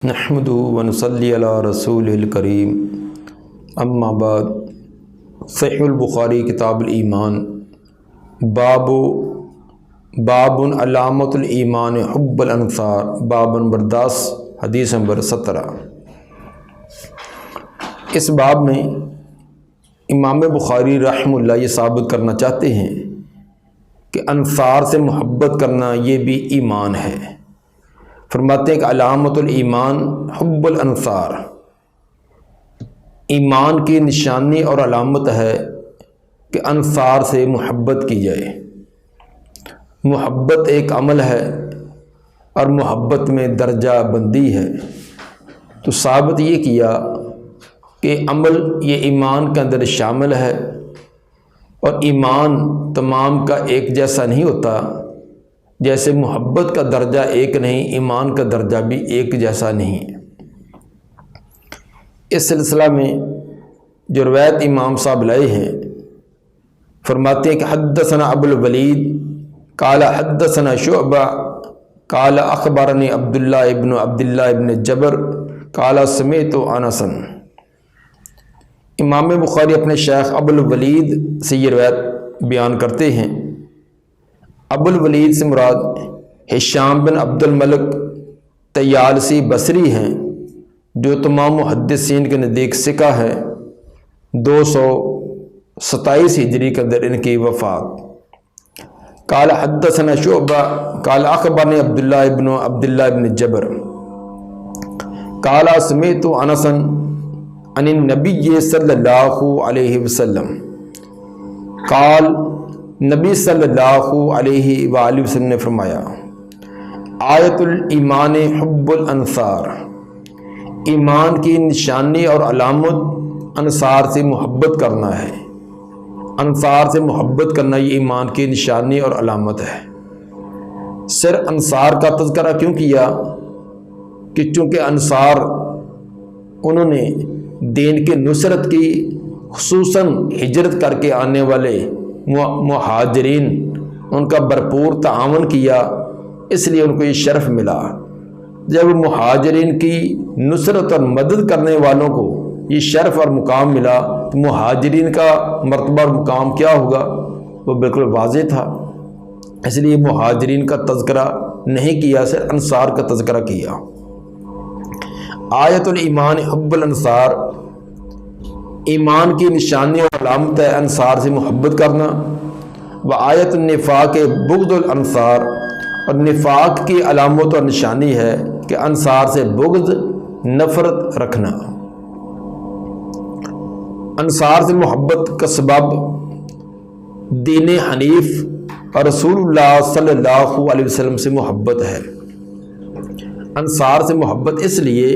نحمدہ ونصلی علی رسول الکریم اما بعد۔ صحیح البخاری کتاب الایمان باب علامت الایمان حب الانصار باب نمبر 10 حدیث نمبر 17۔ اس باب میں امام بخاری رحمہ اللہ یہ ثابت کرنا چاہتے ہیں کہ انصار سے محبت کرنا یہ بھی ایمان ہے۔ فرماتے ہیں کہ علامت الایمان حب الانصار، ایمان کی نشانی اور علامت ہے کہ انصار سے محبت کی جائے۔ محبت ایک عمل ہے اور محبت میں درجہ بندی ہے، تو ثابت یہ کیا کہ عمل یہ ایمان کے اندر شامل ہے، اور ایمان تمام کا ایک جیسا نہیں ہوتا، جیسے محبت کا درجہ ایک نہیں، ایمان کا درجہ بھی ایک جیسا نہیں ہے۔ اس سلسلہ میں جو روایت امام صاحب لائے ہیں، فرماتے ہیں کہ حدثنا ابو الولید قال حدثنا شعبہ قال اخبرنی عبداللہ ابن جبر قال سمعت انس۔ امام بخاری اپنے شیخ ابو الولید سے یہ روایت بیان کرتے ہیں۔ ابو الولید سے مراد ہشام بن عبد الملک طیالسی بصری ہیں، جو تمام محدثین کے نزدیک ثقہ ہے۔ 227 ہجری کے اندر ان کی وفات۔ قال حدثنا شعبہ قال اخبرنی عبداللہ ابن جبر قال سمعت انس عن النبی صلی اللہ علیہ وسلم قال، نبی صلی اللہ علیہ وآلہ وسلم نے فرمایا، آیت الایمان حب الانصار، ایمان کی نشانی اور علامت انصار سے محبت کرنا ہے۔ انصار سے محبت کرنا یہ ایمان کی نشانی اور علامت ہے۔ صرف انصار کا تذکرہ کیوں کیا؟ کہ چونکہ انصار انہوں نے دین کی نصرت کی، خصوصاً ہجرت کر کے آنے والے مہاجرین ان کا بھرپور تعاون کیا، اس لیے ان کو یہ شرف ملا۔ جب مہاجرین کی نصرت اور مدد کرنے والوں کو یہ شرف اور مقام ملا، تو مہاجرین کا مرتبہ اور مقام کیا ہوگا؟ وہ بالکل واضح تھا۔ اس لیے مہاجرین کا تذکرہ نہیں کیا، صرف انصار کا تذکرہ کیا۔ آیت الایمان حب الانصار، ایمان کی نشانی اور علامت ہے انصار سے محبت کرنا۔ و آیت النفاق بغض الانصار، اور نفاق کی علامت اور نشانی ہے کہ انصار سے بغض، نفرت رکھنا۔ انصار سے محبت کا سبب دین حنیف اور رسول اللہ صلی اللہ علیہ وسلم سے محبت ہے۔ انصار سے محبت اس لیے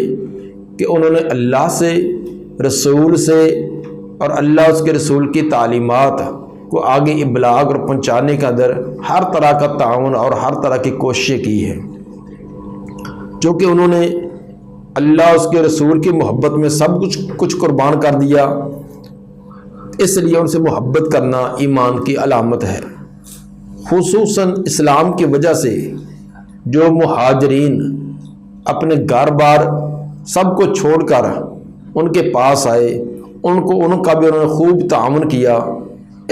کہ انہوں نے اللہ سے، رسول سے اور اللہ اس کے رسول کی تعلیمات کو آگے ابلاغ اور پہنچانے کے اندر ہر طرح کا تعاون اور ہر طرح کی کوششیں کی ہیں۔ چونکہ انہوں نے اللہ اس کے رسول کی محبت میں سب کچھ قربان کر دیا، اس لیے ان سے محبت کرنا ایمان کی علامت ہے۔ خصوصاً اسلام کی وجہ سے جو مہاجرین اپنے گھر بار سب کو چھوڑ کر ان کے پاس آئے، ان کا بھی انہوں نے خوب تعاون کیا،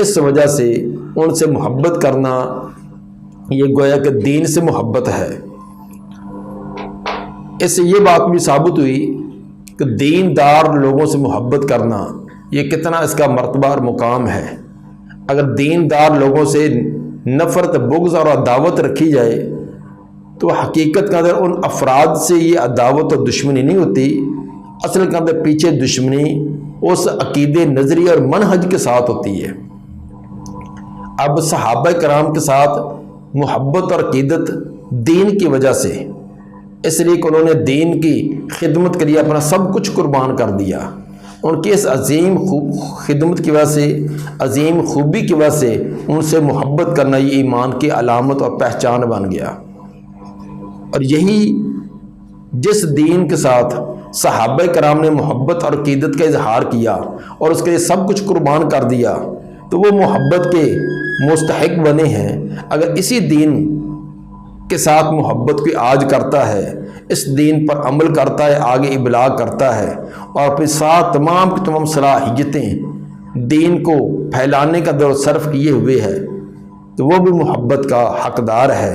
اس وجہ سے ان سے محبت کرنا یہ گویا کہ دین سے محبت ہے۔ اس سے یہ بات بھی ثابت ہوئی کہ دیندار لوگوں سے محبت کرنا یہ کتنا اس کا مرتبہ اور مقام ہے۔ اگر دیندار لوگوں سے نفرت، بغض اور عداوت رکھی جائے تو حقیقت کے اندر ان افراد سے یہ عداوت اور دشمنی نہیں ہوتی، اصل کے اندر پیچھے دشمنی اس عقیدے، نظریے اور منہج کے ساتھ ہوتی ہے۔ اب صحابہ کرام کے ساتھ محبت اور عقیدت دین کی وجہ سے، اس لیے کہ انہوں نے دین کی خدمت کے لیے اپنا سب کچھ قربان کر دیا۔ ان کی اس عظیم خدمت کی وجہ سے، عظیم خوبی کی وجہ سے ان سے محبت کرنا یہ ایمان کی علامت اور پہچان بن گیا۔ اور یہی جس دین کے ساتھ صحابہ کرام نے محبت اور عقیدت کا اظہار کیا اور اس کے لیے سب کچھ قربان کر دیا، تو وہ محبت کے مستحق بنے ہیں۔ اگر اسی دین کے ساتھ محبت کوئی آج کرتا ہے، اس دین پر عمل کرتا ہے، آگے ابلاغ کرتا ہے، اور پھر ساتھ تمام کی تمام صلاحیتیں دین کو پھیلانے کا در صرف کیے ہوئے ہے، تو وہ بھی محبت کا حقدار ہے۔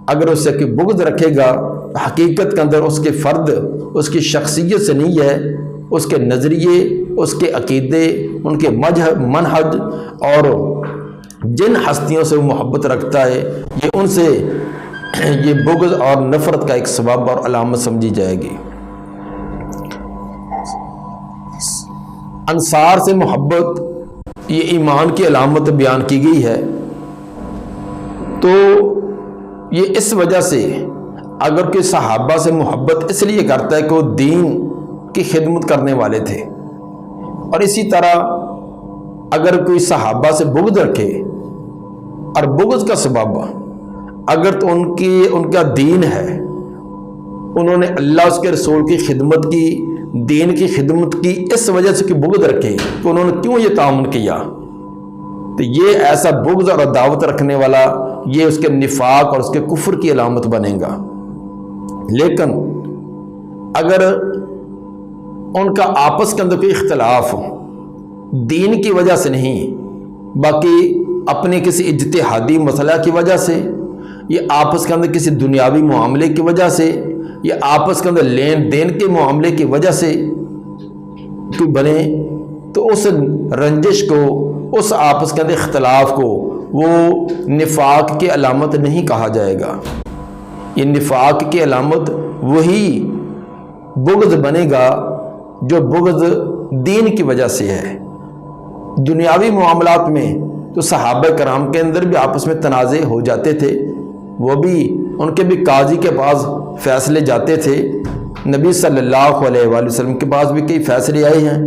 اگر اس سے کوئی بغض رکھے گا، حقیقت کے اندر اس کے فرد، اس کی شخصیت سے نہیں ہے، اس کے نظریے، اس کے عقیدے، ان کے منہج اور جن ہستیوں سے وہ محبت رکھتا ہے، یہ ان سے یہ بغض اور نفرت کا ایک سبب اور علامت سمجھی جائے گی۔ انصار سے محبت یہ ایمان کی علامت بیان کی گئی ہے، تو یہ اس وجہ سے اگر کوئی صحابہ سے محبت اس لیے کرتا ہے کہ وہ دین کی خدمت کرنے والے تھے، اور اسی طرح اگر کوئی صحابہ سے بغض رکھے، اور بغض کا سبب اگر تو ان کا دین ہے، انہوں نے اللہ اس کے رسول کی خدمت کی، دین کی خدمت کی، اس وجہ سے کہ بغض رکھے کہ انہوں نے کیوں یہ تعاون کیا، تو یہ ایسا بغض اور عداوت رکھنے والا یہ اس کے نفاق اور اس کے کفر کی علامت بنے گا۔ لیکن اگر ان کا آپس کے اندر کوئی اختلاف دین کی وجہ سے نہیں، باقی اپنے کسی اجتہادی مسئلہ کی وجہ سے، یہ آپس کے اندر کسی دنیاوی معاملے کی وجہ سے، یہ آپس کے اندر لین دین کے معاملے کی وجہ سے کوئی بنے، تو اس رنجش کو، اس آپس کے اندر اختلاف کو وہ نفاق کی علامت نہیں کہا جائے گا۔ یہ نفاق کی علامت وہی بغض بنے گا جو بغض دین کی وجہ سے ہے۔ دنیاوی معاملات میں تو صحابہ کرام کے اندر بھی آپس میں تنازع ہو جاتے تھے، وہ بھی ان کے بھی قاضی کے پاس فیصلے جاتے تھے، نبی صلی اللہ علیہ وآلہ وسلم کے پاس بھی کئی فیصلے آئے ہیں،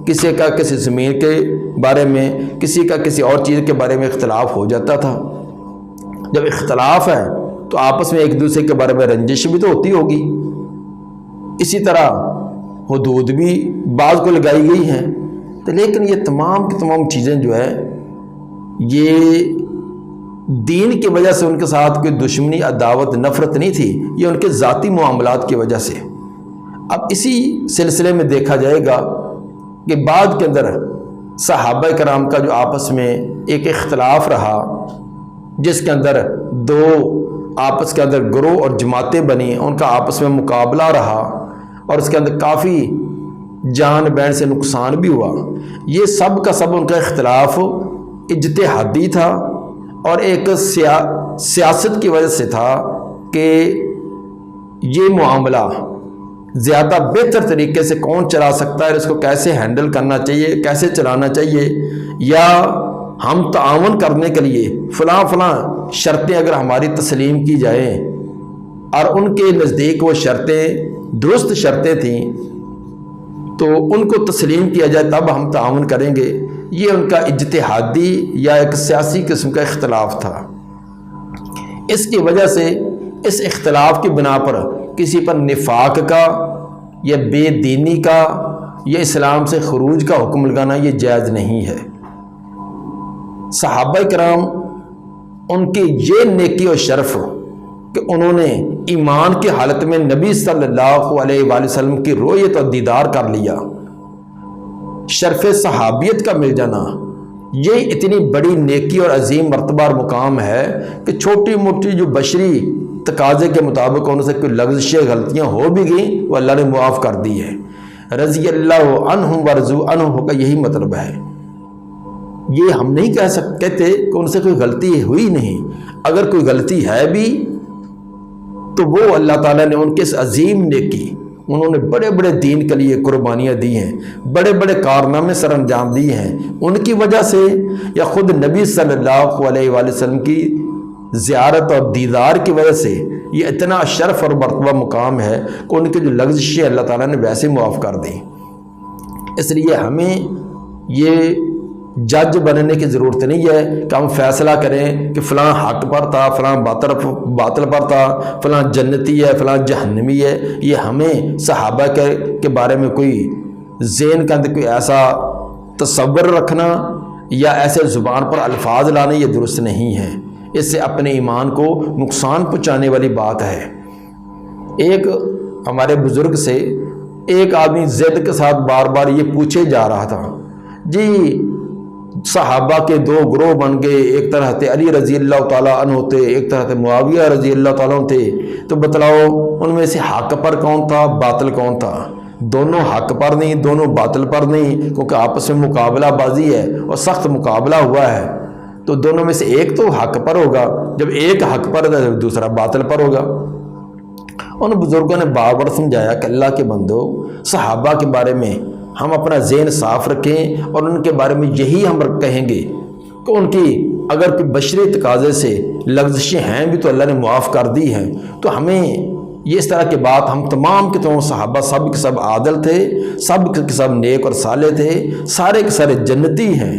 کسی کا کسی زمین کے بارے میں، کسی کا کسی اور چیز کے بارے میں اختلاف ہو جاتا تھا۔ جب اختلاف ہے تو آپس میں ایک دوسرے کے بارے میں رنجش بھی تو ہوتی ہوگی، اسی طرح حدود بھی بعض کو لگائی گئی ہیں، تو لیکن یہ تمام کی تمام چیزیں جو ہے یہ دین کی وجہ سے ان کے ساتھ کوئی دشمنی، عداوت، نفرت نہیں تھی، یہ ان کے ذاتی معاملات کی وجہ سے۔ اب اسی سلسلے میں دیکھا جائے گا کہ بعد کے اندر صحابہ کرام کا جو آپس میں ایک اختلاف رہا، جس کے اندر دو آپس کے اندر گروہ اور جماعتیں بنی، ان کا آپس میں مقابلہ رہا، اور اس کے اندر کافی جان بین سے نقصان بھی ہوا، یہ سب کا سب ان کا اختلاف اجتہادی تھا، اور ایک سیاست کی وجہ سے تھا کہ یہ معاملہ زیادہ بہتر طریقے سے کون چلا سکتا ہے، اس کو کیسے ہینڈل کرنا چاہیے، کیسے چلانا چاہیے، یا ہم تعاون کرنے کے لیے فلاں فلاں شرطیں اگر ہماری تسلیم کی جائیں، اور ان کے نزدیک وہ شرطیں درست شرطیں تھیں تو ان کو تسلیم کیا جائے تب ہم تعاون کریں گے، یہ ان کا اجتہادی یا ایک سیاسی قسم کا اختلاف تھا۔ اس کی وجہ سے اس اختلاف کی بنا پر کسی پر نفاق کا یا بے دینی کا یا اسلام سے خروج کا حکم لگانا یہ جائز نہیں ہے۔ صحابہ کرام ان کی یہ نیکی اور شرف کہ انہوں نے ایمان کی حالت میں نبی صلی اللہ علیہ وآلہ وسلم کی رؤیت اور دیدار کر لیا، شرف صحابیت کا مل جانا، یہ اتنی بڑی نیکی اور عظیم مرتبہ اور مقام ہے کہ چھوٹی موٹی جو بشری تقاضے کے مطابق ان سے کوئی لغزشیں غلطیاں ہو بھی گئیں وہ اللہ نے معاف کر دی ہے۔ رضی اللہ عنہم ورضوا عنہ کا یہی مطلب ہے۔ یہ ہم نہیں کہتے کہ ان سے کوئی غلطی ہوئی نہیں، اگر کوئی غلطی ہے بھی تو وہ اللہ تعالیٰ نے ان کے اس عظیم نیکی، انہوں نے بڑے بڑے دین کے لیے قربانیاں دی ہیں، بڑے بڑے کارنامے سر انجام دیے ہیں، ان کی وجہ سے یا خود نبی صلی اللہ علیہ وآلہ وسلم کی زیارت اور دیدار کی وجہ سے یہ اتنا شرف اور مرتبہ مقام ہے کہ ان کی جو لغزشیں اللہ تعالیٰ نے ویسے معاف کر دی۔ اس لیے ہمیں یہ جج بننے کی ضرورت نہیں ہے کہ ہم فیصلہ کریں کہ فلاں حق پر تھا، فلاں باطل پر تھا، فلاں جنتی ہے، فلاں جہنمی ہے۔ یہ ہمیں صحابہ کے بارے میں کوئی ذہن کے اندر کوئی ایسا تصور رکھنا یا ایسے زبان پر الفاظ لانے یہ درست نہیں ہے۔ اس سے اپنے ایمان کو نقصان پہنچانے والی بات ہے۔ ایک ہمارے بزرگ سے ایک آدمی ضد کے ساتھ بار بار یہ پوچھے جا رہا تھا، جی صحابہ کے دو گروہ بن گئے، ایک طرح علی رضی اللہ تعالیٰ عنہ تھے، ایک طرح معاویہ رضی اللہ تعالیٰ عنہ تھے، تو بتلاؤ ان میں سے حق پر کون تھا، باطل کون تھا؟ دونوں حق پر نہیں، دونوں باطل پر نہیں، کیونکہ آپس میں مقابلہ بازی ہے اور سخت مقابلہ ہوا ہے، تو دونوں میں سے ایک تو حق پر ہوگا، جب ایک حق پر ہے تو دوسرا باطل پر ہوگا۔ ان بزرگوں نے بار بار سمجھایا کہ اللہ کے بندو، صحابہ کے بارے میں ہم اپنا ذہن صاف رکھیں اور ان کے بارے میں یہی ہم کہیں گے کہ ان کی اگر کوئی بشری تقاضے سے لغزشیں ہیں بھی تو اللہ نے معاف کر دی ہیں، تو ہمیں یہ اس طرح کی بات، ہم تمام کے تمام صحابہ سب کے سب عادل تھے، سب کے سب نیک اور صالح تھے، سارے کے سارے جنتی ہیں،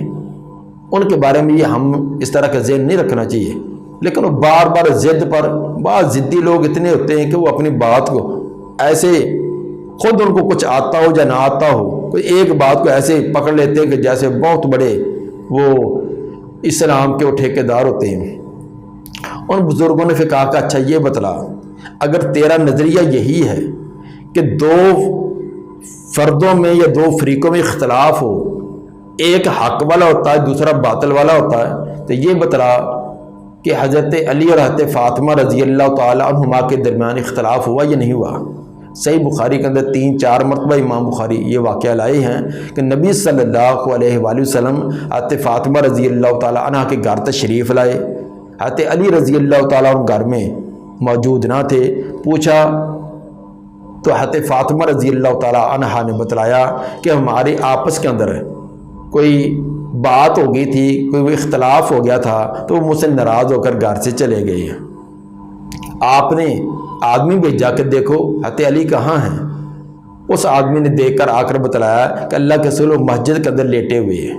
ان کے بارے میں یہ ہم اس طرح کا ذہن نہیں رکھنا چاہیے۔ لیکن وہ بار بار ضد پر، بعض ضدی لوگ اتنے ہوتے ہیں کہ وہ اپنی بات کو ایسے، خود ان کو کچھ آتا ہو یا نہ آتا ہو، کوئی ایک بات کو ایسے پکڑ لیتے ہیں کہ جیسے بہت بڑے وہ اسلام کے وہ ٹھیکیدار ہوتے ہیں۔ ان بزرگوں نے پھر کہا کہ اچھا یہ بتلا، اگر تیرا نظریہ یہی ہے کہ دو فردوں میں یا دو فریقوں میں اختلاف ہو، ایک حق والا ہوتا ہے دوسرا باطل والا ہوتا ہے، تو یہ بتلا کہ حضرت علی اور حضرت فاطمہ رضی اللہ تعالی عنہما کے درمیان اختلاف ہوا یا نہیں ہوا؟ صحیح بخاری کے اندر 3-4 مرتبہ امام بخاری یہ واقعہ لائے ہیں کہ نبی صلی اللہ علیہ وآلہ وسلم حضرت فاطمہ رضی اللہ تعالی عنہ کے گھر تشریف لائے، حضرت علی رضی اللہ تعالیٰ عنہ گھر میں موجود نہ تھے، پوچھا تو حضرت فاطمہ رضی اللہ تعالیٰ عنہ نے بتلایا کہ ہمارے آپس کے اندر کوئی بات ہو گئی تھی، کوئی اختلاف ہو گیا تھا، تو وہ مجھ سے ناراض ہو کر گھر سے چلے گئے ہیں۔ آپ نے آدمی بھیجا کہ دیکھو حضرت علی کہاں ہیں؟ اس آدمی نے دیکھ کر آ کر بتلایا کہ اللہ کے رسول مسجد کے اندر لیٹے ہوئے ہیں۔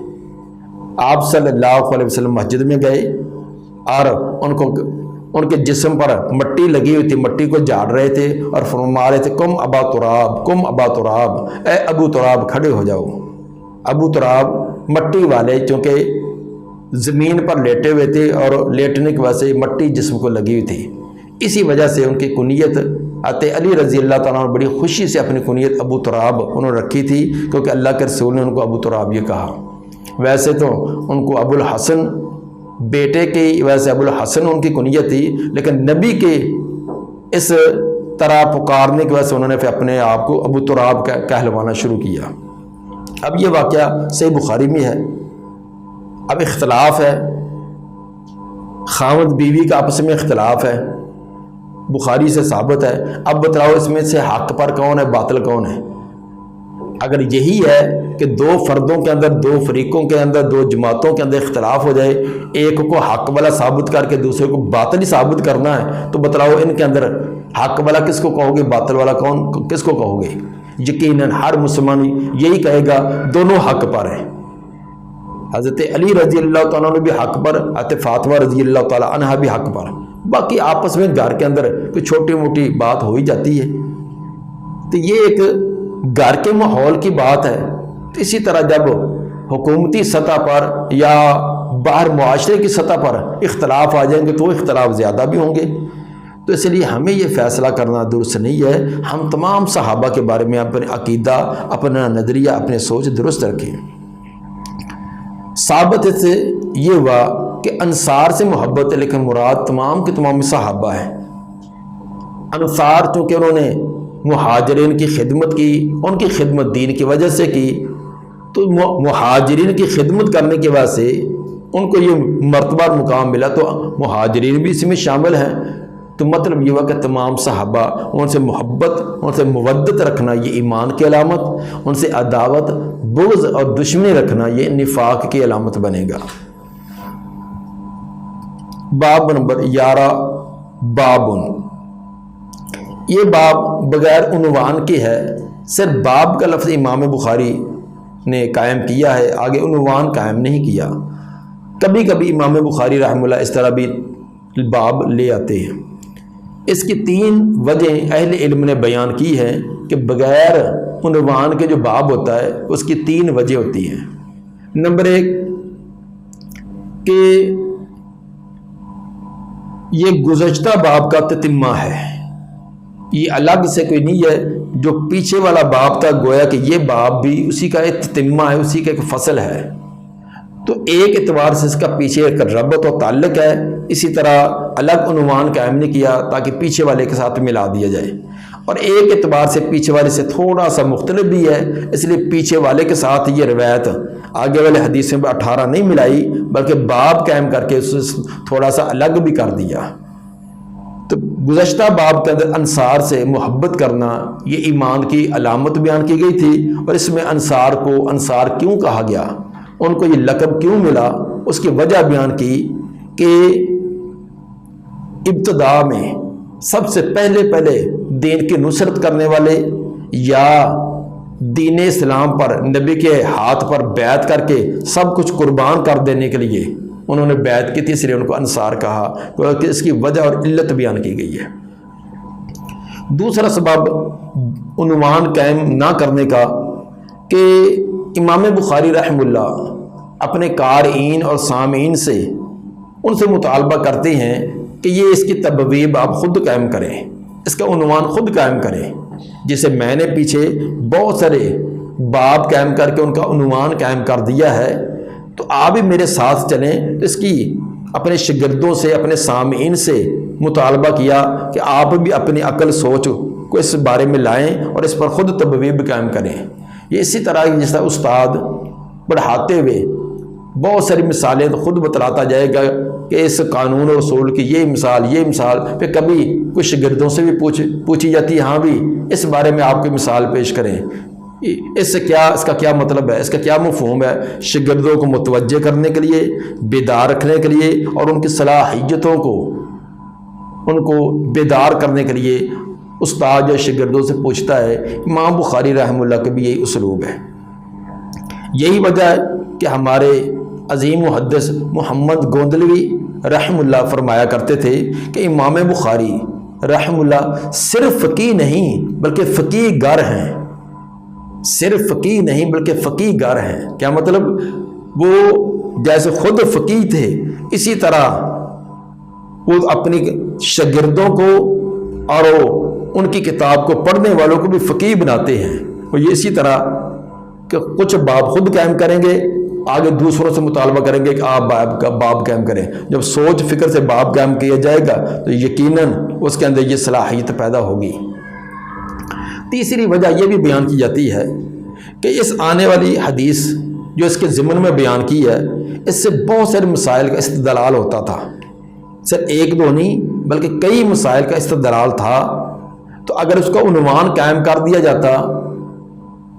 آپ صلی اللہ علیہ وسلم مسجد میں گئے اور ان کے جسم پر مٹی لگی ہوئی تھی، مٹی کو جھاڑ رہے تھے اور فرما رہے تھے کم ابا تراب، کم ابا تراب، اے ابو تراب کھڑے ہو جاؤ۔ ابو تراب مٹی والے، چونکہ زمین پر لیٹے ہوئے تھے اور لیٹنے کی وجہ سے مٹی جسم کو لگی ہوئی تھی، اسی وجہ سے ان کی کنیت حضرت علی رضی اللہ تعالیٰ عنہ بڑی خوشی سے اپنی کنیت ابو تراب انہوں نے رکھی تھی، کیونکہ اللہ کے رسول نے ان کو ابو تراب یہ کہا۔ ویسے تو ان کو ابو الحسن، بیٹے کی وجہ سے ابو الحسن ان کی کنیت تھی، لیکن نبی کے اس طرح پکارنے کی وجہ سے انہوں نے پھر اپنے آپ کو ابو تراب کہلوانا شروع کیا۔ اب یہ واقعہ صحیح بخاری میں ہے۔ اب اختلاف ہے، خاوند بیوی کا آپس میں اختلاف ہے، بخاری سے ثابت ہے۔ اب بتلاؤ اس میں سے حق پر کون ہے، باطل کون ہے؟ اگر یہی ہے کہ دو فردوں کے اندر، دو فریقوں کے اندر، دو جماعتوں کے اندر اختلاف ہو جائے، ایک کو حق والا ثابت کر کے دوسرے کو باطل ہی ثابت کرنا ہے، تو بتلاؤ ان کے اندر حق والا کس کو کہو گے، باطل والا کس کو کہو گے؟ یقیناً ہر مسلمان یہی کہے گا دونوں حق پر ہیں۔ حضرت علی رضی اللہ تعالیٰ عنہ بھی حق پر، حضرت فاطمہ رضی اللہ تعالیٰ عنہ بھی حق پر، باقی آپس میں گھر کے اندر کوئی چھوٹی موٹی بات ہو ہی جاتی ہے۔ تو یہ ایک گھر کے ماحول کی بات ہے۔ تو اسی طرح جب حکومتی سطح پر یا باہر معاشرے کی سطح پر اختلاف آ جائیں گے تو وہ اختلاف زیادہ بھی ہوں گے۔ تو اس لیے ہمیں یہ فیصلہ کرنا درست نہیں ہے، ہم تمام صحابہ کے بارے میں اپنے عقیدہ، اپنا نظریہ، اپنے سوچ درست رکھیں۔ ثابت سے یہ ہوا کہ انصار سے محبت ہے، لیکن مراد تمام کے تمام صحابہ ہیں۔ انصار چونکہ انہوں نے مہاجرین کی خدمت کی، ان کی خدمت دین کی وجہ سے کی، تو مہاجرین کی خدمت کرنے کی وجہ سے ان کو یہ مرتبہ اور مقام ملا، تو مہاجرین بھی اس میں شامل ہیں۔ تو مطلب یہ ہوا کہ تمام صحابہ ان سے محبت، ان سے مودت رکھنا یہ ایمان کی علامت، ان سے عداوت، بغض اور دشمنی رکھنا یہ نفاق کی علامت بنے گا۔ باب نمبر 11، بابن، یہ باب بغیر عنوان کے ہے، صرف باب کا لفظ امام بخاری نے قائم کیا ہے، آگے عنوان قائم نہیں کیا۔ کبھی کبھی امام بخاری رحمہ اللہ اس طرح بھی باب لے آتے ہیں۔ اس کی 3 وجہ اہل علم نے بیان کی ہے کہ بغیر عنوان کے جو باب ہوتا ہے اس کی 3 وجہ ہوتی ہیں۔ نمبر 1 کہ یہ گزشتہ باب کا تتمہ ہے، یہ الگ سے کوئی نہیں ہے۔ جو پیچھے والا باب تھا گویا کہ یہ باب بھی اسی کا ایک تتمہ ہے، اسی کا ایک فصل ہے، تو ایک اعتبار سے اس کا پیچھے ایک ربط و تعلق ہے۔ اسی طرح الگ عنوان قائم نہیں کیا تاکہ پیچھے والے کے ساتھ ملا دیا جائے، اور ایک اعتبار سے پیچھے والے سے تھوڑا سا مختلف بھی ہے، اس لیے پیچھے والے کے ساتھ یہ روایت آگے والے حدیث میں 18 نہیں ملائی، بلکہ باب قائم کر کے اسے تھوڑا سا الگ بھی کر دیا۔ تو گزشتہ باب کے اندر انصار سے محبت کرنا یہ ایمان کی علامت بیان کی گئی تھی، اور اس میں انصار کو انصار کیوں کہا گیا، ان کو یہ لقب کیوں ملا، اس کی وجہ بیان کی کہ ابتدا میں سب سے پہلے دین کی نصرت کرنے والے یا دین اسلام پر نبی کے ہاتھ پر بیعت کر کے سب کچھ قربان کر دینے کے لیے انہوں نے بیعت کی تھی، اس لیے ان کو انصار کہا، کہ اس کی وجہ اور علت بیان کی گئی ہے۔ دوسرا سبب عنوان قائم نہ کرنے کا کہ امام بخاری رحمہ اللہ اپنے قارئین اور سامعین سے ان سے مطالبہ کرتے ہیں کہ یہ اس کی تبویب آپ خود قائم کریں، اس کا عنوان خود قائم کریں، جسے میں نے پیچھے بہت سارے باب قائم کر کے ان کا عنوان قائم کر دیا ہے، تو آپ بھی میرے ساتھ چلیں۔ تو اس کی اپنے شاگردوں سے اپنے سامعین سے مطالبہ کیا کہ آپ بھی اپنی عقل سوچ کو اس بارے میں لائیں اور اس پر خود تبویب قائم کریں۔ یہ اسی طرح جس طرح استاد پڑھاتے ہوئے بہت ساری مثالیں خود بتلاتا جائے گا کہ اس قانون و اصول کی یہ مثال، پھر کبھی کچھ شاگردوں سے بھی پوچھی جاتی ہے، ہاں بھی اس بارے میں آپ کی مثال پیش کریں، اس کا کیا مطلب ہے، اس کا کیا مفہوم ہے، شاگردوں کو متوجہ کرنے کے لیے، بیدار رکھنے کے لیے، اور ان کی صلاحیتوں کو ان کو بیدار کرنے کے لیے استاد جو شاگردوں سے پوچھتا ہے۔ امام بخاری رحمہ اللہ کے بھی یہی اسلوب ہے۔ یہی وجہ ہے کہ ہمارے عظیم محدث محمد گوندلوی رحمہ اللہ فرمایا کرتے تھے کہ امام بخاری رحمہ اللہ صرف فقیہ نہیں بلکہ فقیہ گر ہیں، صرف فقیہ نہیں بلکہ فقیہ گر ہیں۔ کیا مطلب؟ وہ جیسے خود فقیہ تھے، اسی طرح وہ اپنی شاگردوں کو اور ان کی کتاب کو پڑھنے والوں کو بھی فقیہ بناتے ہیں۔ اور یہ اسی طرح کہ کچھ باب خود قائم کریں گے، آگے دوسروں سے مطالبہ کریں گے کہ آپ باب قائم کریں۔ جب سوچ فکر سے باب قائم کیا جائے گا تو یقیناً اس کے اندر یہ صلاحیت پیدا ہوگی۔ تیسری وجہ یہ بھی بیان کی جاتی ہے کہ اس آنے والی حدیث جو اس کے ضمن میں بیان کی ہے، اس سے بہت سارے مسائل کا استدلال ہوتا تھا، صرف ایک دو نہیں بلکہ کئی مسائل کا استدلال تھا۔ تو اگر اس کا عنوان قائم کر دیا جاتا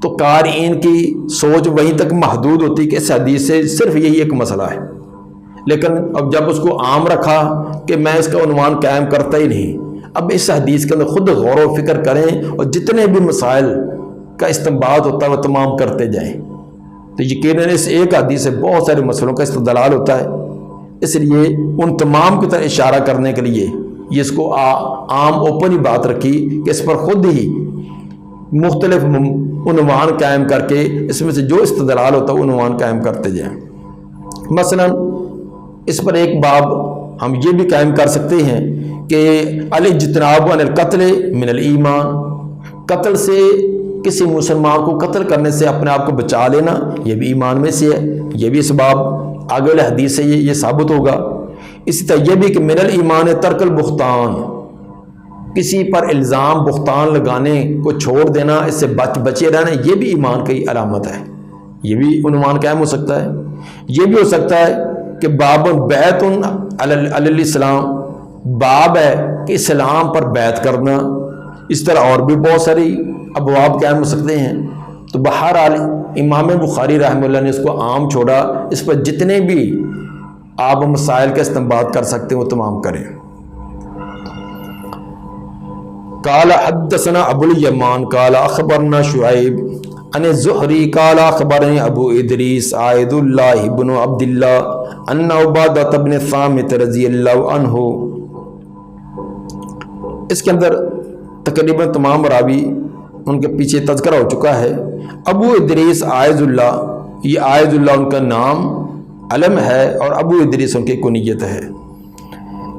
تو قارئین کی سوچ وہیں تک محدود ہوتی کہ اس حدیث سے صرف یہی ایک مسئلہ ہے، لیکن اب جب اس کو عام رکھا کہ میں اس کا عنوان قائم کرتا ہی نہیں، اب اس حدیث کے اندر خود غور و فکر کریں اور جتنے بھی مسائل کا استنباط ہوتا ہے وہ تمام کرتے جائیں، تو یقیناً اس ایک حدیث سے بہت سارے مسئلوں کا استدلال ہوتا ہے۔ اس لیے ان تمام کی طرح اشارہ کرنے کے لیے یہ اس کو عام اوپن ہی بات رکھی کہ اس پر خود ہی مختلف عنوان قائم کر کے اس میں سے جو استدلال ہوتا ہے عنوان قائم کرتے جائیں۔ مثلا اس پر ایک باب ہم یہ بھی قائم کر سکتے ہیں کہ الاجتناب عن القتل من الایمان، قتل سے کسی مسلمان کو قتل کرنے سے اپنے آپ کو بچا لینا یہ بھی ایمان میں سے ہے، یہ بھی اس باب آگے والے حدیث سے یہ ثابت ہوگا۔ اسی طرح یہ بھی کہ من الایمان ترک البہتان، کسی پر الزام بہتان لگانے کو چھوڑ دینا، اس سے بچے رہنا، یہ بھی ایمان کی علامت ہے، یہ بھی عنوان قائم ہو سکتا ہے۔ یہ بھی ہو سکتا ہے کہ باب بیعت علی الاسلام، باب ہے کہ اسلام پر بیعت کرنا، اس طرح اور بھی بہت ساری ابواب قائم ہو سکتے ہیں۔ تو بہرحال امام بخاری رحمہ اللہ نے اس کو عام چھوڑا، اس پر جتنے بھی آپ مسائل کا استنباط کر سکتے ہیں وہ تمام کریں۔ قال حدثنا ابو الیمان قال اخبرنا شعیب عن الزہری قال اخبرنی ابو ادریس عائد اللہ بن عبد اللہ ان عبادہ بن ثامت رضی اللہ عنہ، اس کے اندر تقریباً تمام راوی ان کے پیچھے تذکرہ ہو چکا ہے۔ ابو ادریس عائد اللہ، یہ عائد اللہ ان کا نام علم ہے اور ابو ادریس ان کی کنیت ہے۔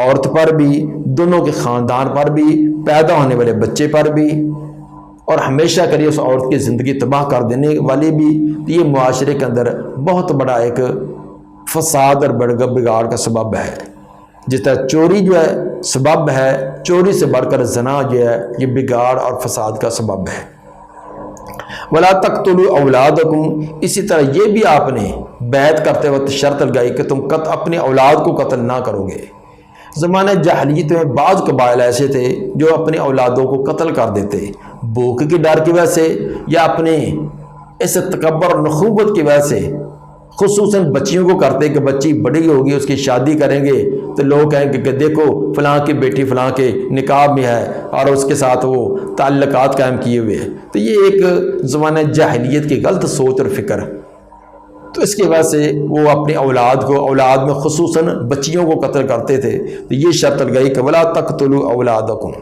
عورت پر بھی، دونوں کے خاندان پر بھی، پیدا ہونے والے بچے پر بھی، اور ہمیشہ کے لیے اس عورت کی زندگی تباہ کر دینے والی بھی، تو یہ معاشرے کے اندر بہت بڑا ایک فساد اور بگاڑ کا سبب ہے۔ جس طرح چوری جو ہے سبب ہے، چوری سے بڑھ کر زنا جو ہے یہ بگاڑ اور فساد کا سبب ہے۔ وَلَا تَقْتُلُوا أَوْلَادَكُمْ، اسی طرح یہ بھی آپ نے بیعت کرتے وقت شرط لگائی کہ تم اپنے اولاد کو قتل نہ کرو گے۔ زمانہ جاہلیت میں بعض قبائل ایسے تھے جو اپنے اولادوں کو قتل کر دیتے، بھوک کی ڈر کی وجہ سے یا اپنے اس تکبر اور نخوت کی وجہ سے، خصوصاً بچیوں کو کرتے کہ بچی بڑی ہوگی اس کی شادی کریں گے تو لوگ کہیں گے کہ دیکھو فلاں کی بیٹی فلاں کے نکاح میں ہے اور اس کے ساتھ وہ تعلقات قائم کیے ہوئے ہیں۔ تو یہ ایک زمانہ جاہلیت کی غلط سوچ اور فکر، تو اس کی وجہ سے وہ اپنی اولاد میں خصوصاً بچیوں کو قتل کرتے تھے۔ تو یہ شرط لگائی کہ وَلَا تَقْتُلُوا أَوْلَادَكُمْ،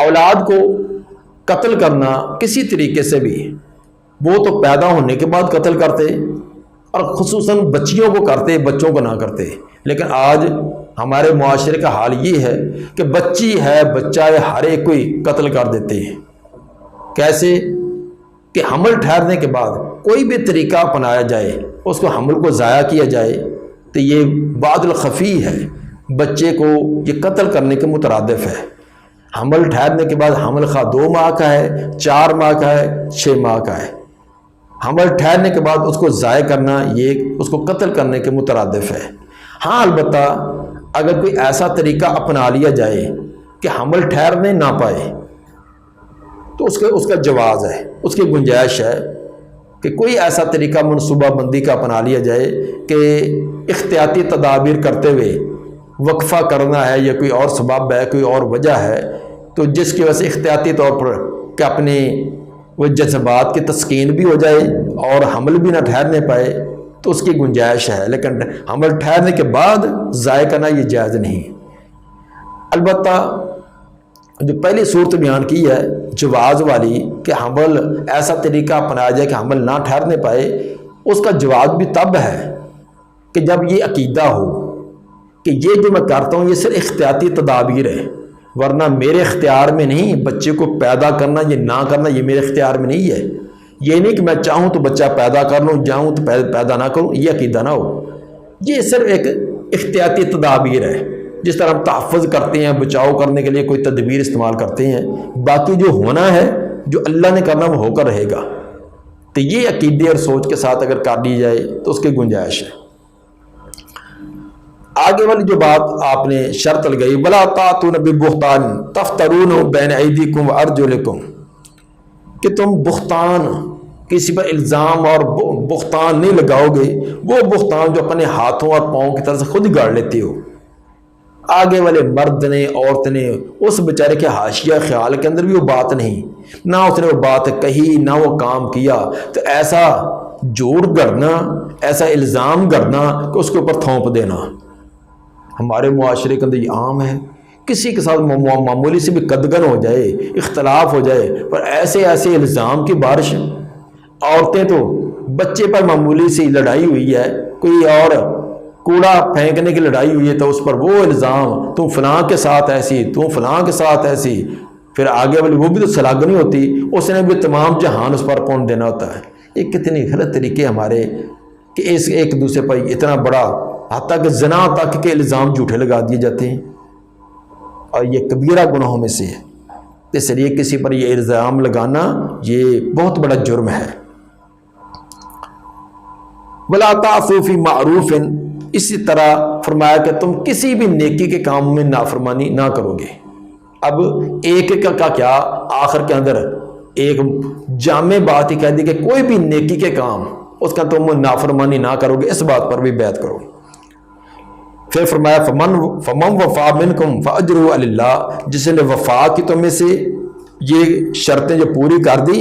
اولاد کو قتل کرنا کسی طریقے سے بھی، وہ تو پیدا ہونے کے بعد قتل کرتے اور خصوصاً بچیوں کو کرتے، بچوں کو نہ کرتے۔ لیکن آج ہمارے معاشرے کا حال یہ ہے کہ بچی ہے بچہ ہے ہر ایک کوئی قتل کر دیتے ہیں۔ کیسے کہ حمل ٹھہرنے کے بعد کوئی بھی طریقہ اپنایا جائے، اس کو حمل کو ضائع کیا جائے، تو یہ بعد الخفی ہے، بچے کو یہ قتل کرنے کے مترادف ہے۔ حمل ٹھہرنے کے بعد حمل خواہ 2 ماہ کا ہے، 4 ماہ کا ہے، 6 ماہ کا ہے، حمل ٹھہرنے کے بعد اس کو ضائع کرنا یہ اس کو قتل کرنے کے مترادف ہے۔ ہاں البتہ اگر کوئی ایسا طریقہ اپنا لیا جائے کہ حمل ٹھہرنے نہ پائے تو اس کا جواز ہے، اس کی گنجائش ہے کہ کوئی ایسا طریقہ منصوبہ بندی کا اپنا لیا جائے کہ احتیاطی تدابیر کرتے ہوئے وقفہ کرنا ہے، یا کوئی اور سبب ہے، کوئی اور وجہ ہے، تو جس کی وجہ سے احتیاطی طور پر کہ اپنے وہ جذبات کی تسکین بھی ہو جائے اور حمل بھی نہ ٹھہرنے پائے، تو اس کی گنجائش ہے۔ لیکن حمل ٹھہرنے کے بعد ضائع کرنا یہ جائز نہیں۔ البتہ جو پہلی صورت بیان کی ہے جواز والی کہ حمل ایسا طریقہ اپنایا جائے کہ حمل نہ ٹھہرنے پائے، اس کا جواز بھی تب ہے کہ جب یہ عقیدہ ہو کہ یہ جو میں کرتا ہوں یہ صرف احتیاطی تدابیر ہے، ورنہ میرے اختیار میں نہیں، بچے کو پیدا کرنا یہ نہ کرنا یہ میرے اختیار میں نہیں ہے۔ یہ نہیں کہ میں چاہوں تو بچہ پیدا کر لوں، جاؤں تو پیدا نہ کروں، یہ عقیدہ نہ ہو۔ یہ صرف ایک احتیاطی تدابیر ہے، جس طرح ہم تحفظ کرتے ہیں، بچاؤ کرنے کے لیے کوئی تدبیر استعمال کرتے ہیں، باقی جو ہونا ہے جو اللہ نے کرنا وہ ہو کر رہے گا۔ تو یہ عقیدے اور سوچ کے ساتھ اگر کر لی جائے تو اس کی گنجائش ہے۔ آگے والی جو بات آپ نے شرط لگائی وَلَا تَأْتُونَ بِبُهْتَانٍ تَفْتَرُونَهُ بَيْنَ أَيْدِيكُمْ وَأَرْجُلِكُمْ، کہ تم بہتان کسی پر الزام اور بہتان نہیں لگاؤ گے، وہ بہتان جو اپنے ہاتھوں اور پاؤں کی طرف سے خود گاڑ لیتے ہو۔ آگے والے مرد نے عورت نے اس بیچارے کے حاشیہ خیال کے اندر بھی وہ بات نہیں، نہ اس نے وہ بات کہی نہ وہ کام کیا، تو ایسا جھوٹ گڑنا، ایسا الزام گڑنا کہ اس کے اوپر تھونپ دینا ہمارے معاشرے کے اندر یہ عام ہے۔ کسی کے ساتھ معمولی سے بھی قدغن ہو جائے، اختلاف ہو جائے، پر ایسے الزام کی بارش۔ عورتیں تو بچے پر معمولی سی لڑائی ہوئی ہے، کوئی اور کوڑا پھینکنے کی لڑائی ہوئی ہے تو اس پر وہ الزام، تم فلاں کے ساتھ ایسی، تم فلاں کے ساتھ ایسی، پھر آگے والی وہ بھی تو سلاگنی ہوتی، اس نے بھی تمام جہان اس پر پون دینا ہوتا ہے۔ یہ کتنی غلط طریقے ہمارے کہ ایک دوسرے پر اتنا بڑا حتیٰ کہ زنا تک کے الزام جھوٹے لگا دیے جاتے ہیں، اور یہ کبیرہ گناہوں میں سے ہے۔ اس لیے کسی پر یہ الزام لگانا یہ بہت بڑا جرم ہے۔ وَلَا تَعْصُوا فِي مَعْرُوفٍ، اسی طرح فرمایا کہ تم کسی بھی نیکی کے کام میں نافرمانی نہ کرو گے۔ اب ایک کا کیا، آخر کے اندر ایک جامع بات ہی کہہ دی کہ کوئی بھی نیکی کے کام اس کا تم نافرمانی نہ کرو گے، اس بات پر بھی بیعت کرو۔ پھر فرمایا فَمَنْ وَفَا مِنْكُمْ فَأَجْرُهُ عَلَى اللَّهِ، جس نے وفا کی تم میں سے یہ شرطیں جو پوری کر دی،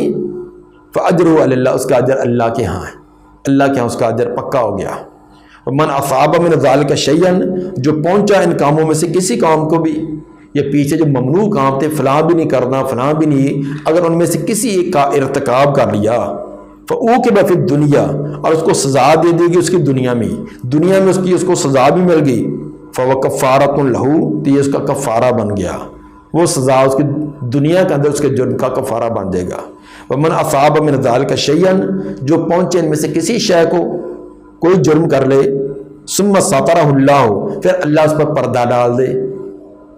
فَأَجْرُهُ عَلَى اللَّهِ، اس کا اجر اللہ کے ہاں ہے، اللہ کے ہاں اس کا اجر پکا ہو گیا۔ وَمَنْ أَصَابَ مِنْ ذَلِكَ شَيْئًا، جو پہنچا ان کاموں میں سے کسی کام کو بھی، یہ پیچھے جو ممنوع کام تھے فلاں بھی نہیں کرنا فلاں بھی نہیں، اگر ان میں سے کسی ایک کا ارتکاب کر لیا، فَأُوقِبَ فِي الدُّنْيَا، اور اس کو سزا دے دی گئی اس کی دنیا میں اس کو سزا بھی مل گئی، فَوَ کفارۃ لَہُ، تو یہ اس کا کفارہ بن گیا، وہ سزا اس کی دنیا کے اندر اس کے جرم کا کفارہ بن جائے گا۔ وَمَنْ أَصَابَ مِنْ ذَلِكَ شَيْئًا، جو پہنچے ان میں سے کسی شے کو، کوئی جرم کر لے، ثُمَّ سَتَرَهُ اللَّهُ، پھر اللہ اس پر پردہ ڈال دے،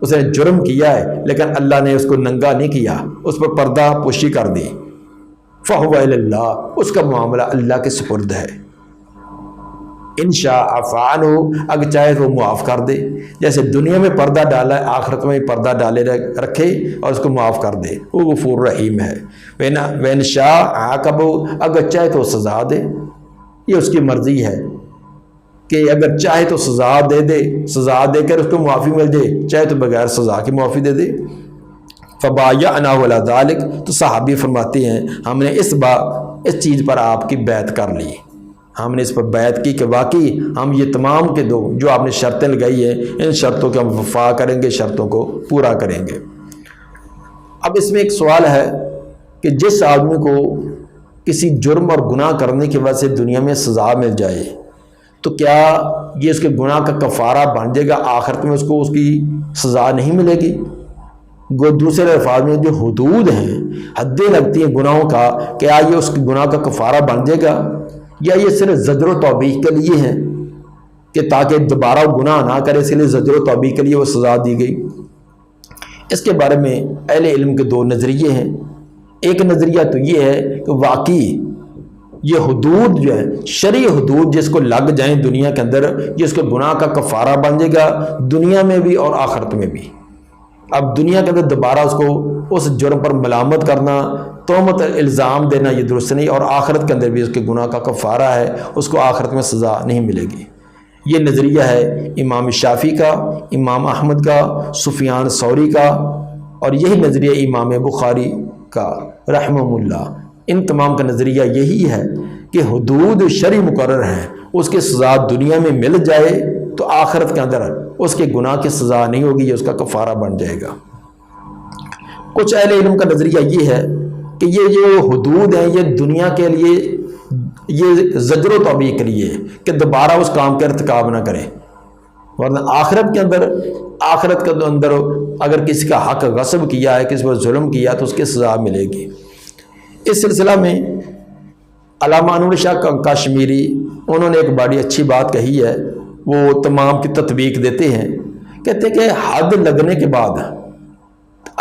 اس نے جرم کیا ہے لیکن اللہ نے اس کو ننگا نہیں کیا، اس پر پردہ پوشی کر دی، فَهُوَ إِلَى اللَّهِ، اس کا معاملہ اللہ کے سپرد ہے، ان شاء عفا عنہ، اگر چاہے تو معاف کر دے، جیسے دنیا میں پردہ ڈالا ہے آخرت میں پردہ ڈالے رکھے اور اس کو معاف کر دے، وہ غفور رحیم ہے۔ وَإِنْ شَاءَ عَاقَبَهُ، اگر چاہے تو سزا دے، یہ اس کی مرضی ہے کہ اگر چاہے تو سزا دے کر اس کو معافی مل جائے، چاہے تو بغیر سزا کی معافی دے دے۔ فَبَايَعْنَاهُ عَلَى ذَلِكَ، تو صحابی فرماتے ہیں ہم نے اس چیز پر آپ کی بیعت کر لی، ہم نے اس پر بیعت کی کہ واقعی ہم یہ تمام کے دو جو آپ نے شرطیں لگائی ہیں ان شرطوں کے ہم وفا کریں گے، شرطوں کو پورا کریں گے۔ اب اس میں ایک سوال ہے کہ جس آدمی کو کسی جرم اور گناہ کرنے کی وجہ سے دنیا میں سزا مل جائے تو کیا یہ اس کے گناہ کا کفارہ بن جائے گا، آخرت میں اس کو اس کی سزا نہیں ملے گی؟ دوسرے الفاظ میں جو حدود ہیں، حدیں لگتی ہیں گناہوں کا، کیا یہ اس کے گناہ کا کفارہ بن جائے گا، یا یہ صرف زجر و توبیخ کے لیے ہیں کہ تاکہ دوبارہ وہ گناہ نہ کرے، اس کے لیے زجر و توبیخ کے لیے وہ سزا دی گئی؟ اس کے بارے میں اہل علم کے دو نظریے ہیں۔ ایک نظریہ تو یہ ہے کہ واقعی یہ حدود جو ہے، شرعی حدود جس کو لگ جائیں دنیا کے اندر، یہ اس کے گناہ کا کفارہ بن جائے گا، دنیا میں بھی اور آخرت میں بھی۔ اب دنیا کے اندر دوبارہ اس کو اس جرم پر ملامت کرنا، تہمت الزام دینا، یہ درست نہیں، اور آخرت کے اندر بھی اس کے گناہ کا کفارہ ہے، اس کو آخرت میں سزا نہیں ملے گی۔ یہ نظریہ ہے امام شافعی کا، امام احمد کا، سفیان ثوری کا، اور یہی نظریہ امام بخاری کا رحمہ اللہ۔ ان تمام کا نظریہ یہی ہے کہ حدود شرعی مقرر ہیں، اس کی سزا دنیا میں مل جائے تو آخرت کے اندر اس کے گناہ کی سزا نہیں ہوگی، یہ اس کا کفارہ بن جائے گا۔ کچھ اہل علم کا نظریہ یہ ہے کہ یہ جو حدود ہیں یہ دنیا کے لیے، یہ زجر و توبیخ کے لیے کہ دوبارہ اس کام کا ارتکاب نہ کرے، ورنہ آخرت کے اندر اگر کسی کا حق غصب کیا ہے، کسی پر ظلم کیا تو اس کی سزا ملے گی۔ اس سلسلہ میں علامہ انور شاہ کشمیری انہوں نے ایک بڑی اچھی بات کہی ہے، وہ تمام کی تطبیق دیتے ہیں، کہتے ہیں کہ حد لگنے کے بعد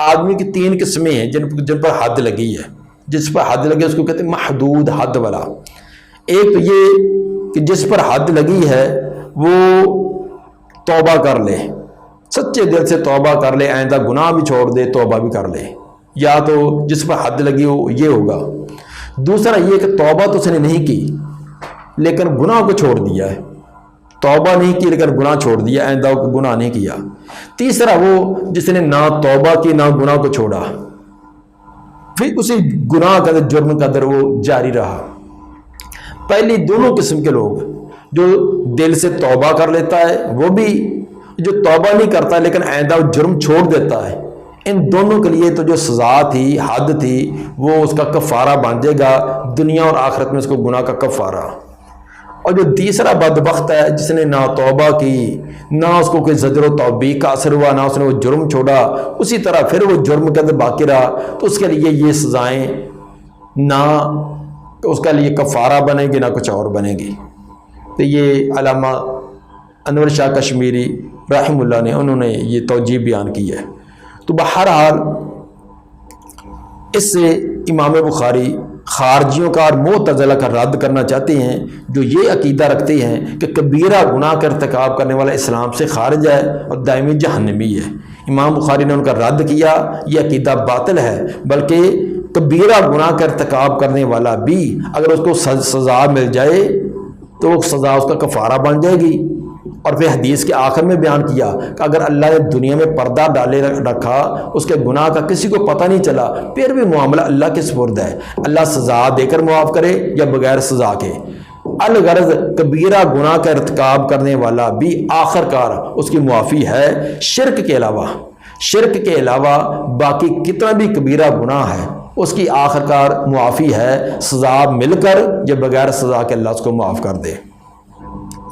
آدمی کی تین قسمیں ہیں جن پر حد لگی ہے، جس پر حد لگی اس کو کہتے ہیں محدود حد والا۔ ایک تو یہ کہ جس پر حد لگی ہے وہ توبہ کر لے، سچے دل سے توبہ کر لے، آئندہ گناہ بھی چھوڑ دے، توبہ بھی کر لے، یا تو جس پر حد لگی ہو یہ ہوگا۔ دوسرا یہ کہ توبہ تو اس نے نہیں کی لیکن گناہ کو چھوڑ دیا ہے، توبہ نہیں کی لیکن گناہ چھوڑ دیا، آئندہ گناہ نہیں کیا۔ تیسرا وہ جس نے نہ توبہ کی نہ گناہ کو چھوڑا، پھر اسی گناہ کا جرم کا در وہ جاری رہا۔ پہلی دونوں قسم کے لوگ، جو دل سے توبہ کر لیتا ہے وہ بھی، جو توبہ نہیں کرتا لیکن آئندہ وہ جرم چھوڑ دیتا ہے، ان دونوں کے لیے تو جو سزا تھی، حد تھی، وہ اس کا کفارہ بن جائے گا دنیا اور آخرت میں، اس کو گناہ کا کفارہ۔ اور جو تیسرا بدبخت ہے جس نے نہ توبہ کی، نہ اس کو کوئی زجر و توبیخ کا اثر ہوا، نہ اس نے وہ جرم چھوڑا، اسی طرح پھر وہ جرم کے اندر باقی رہا، تو اس کے لیے یہ سزائیں نہ اس کا لیے کفارہ بنے گی نہ کچھ اور بنے گی۔ تو یہ علامہ انور شاہ کشمیری رحمہ اللہ نے انہوں نے یہ توجیہ بیان کی ہے۔ تو بہرحال اس سے امام بخاری خارجیوں کا اور معتزلہ کا رد کرنا چاہتے ہیں جو یہ عقیدہ رکھتے ہیں کہ کبیرہ گناہ کا ارتکاب کرنے والا اسلام سے خارج ہے اور دائمی جہنمی ہے۔ امام بخاری نے ان کا رد کیا، یہ عقیدہ باطل ہے، بلکہ کبیرہ گناہ کا ارتکاب کرنے والا بھی اگر اس کو سزا مل جائے تو وہ سزا اس کا کفارہ بن جائے گی۔ اور پھر حدیث کے آخر میں بیان کیا کہ اگر اللہ نے دنیا میں پردہ ڈالے رکھا، اس کے گناہ کا کسی کو پتہ نہیں چلا، پھر بھی معاملہ اللہ کے سپرد ہے، اللہ سزا دے کر معاف کرے یا بغیر سزا کے۔ الغرض کبیرہ گناہ کا ارتکاب کرنے والا بھی آخر کار اس کی معافی ہے، شرک کے علاوہ باقی کتنا بھی کبیرہ گناہ ہے اس کی آخر کار معافی ہے، سزا مل کر یا بغیر سزا کے اللہ اس کو معاف کر دے۔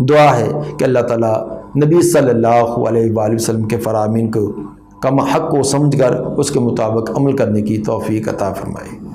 دعا ہے کہ اللہ تعالیٰ نبی صلی اللہ علیہ وآلہ وسلم کے فرامین کو کم حق کو سمجھ کر اس کے مطابق عمل کرنے کی توفیق عطا فرمائے۔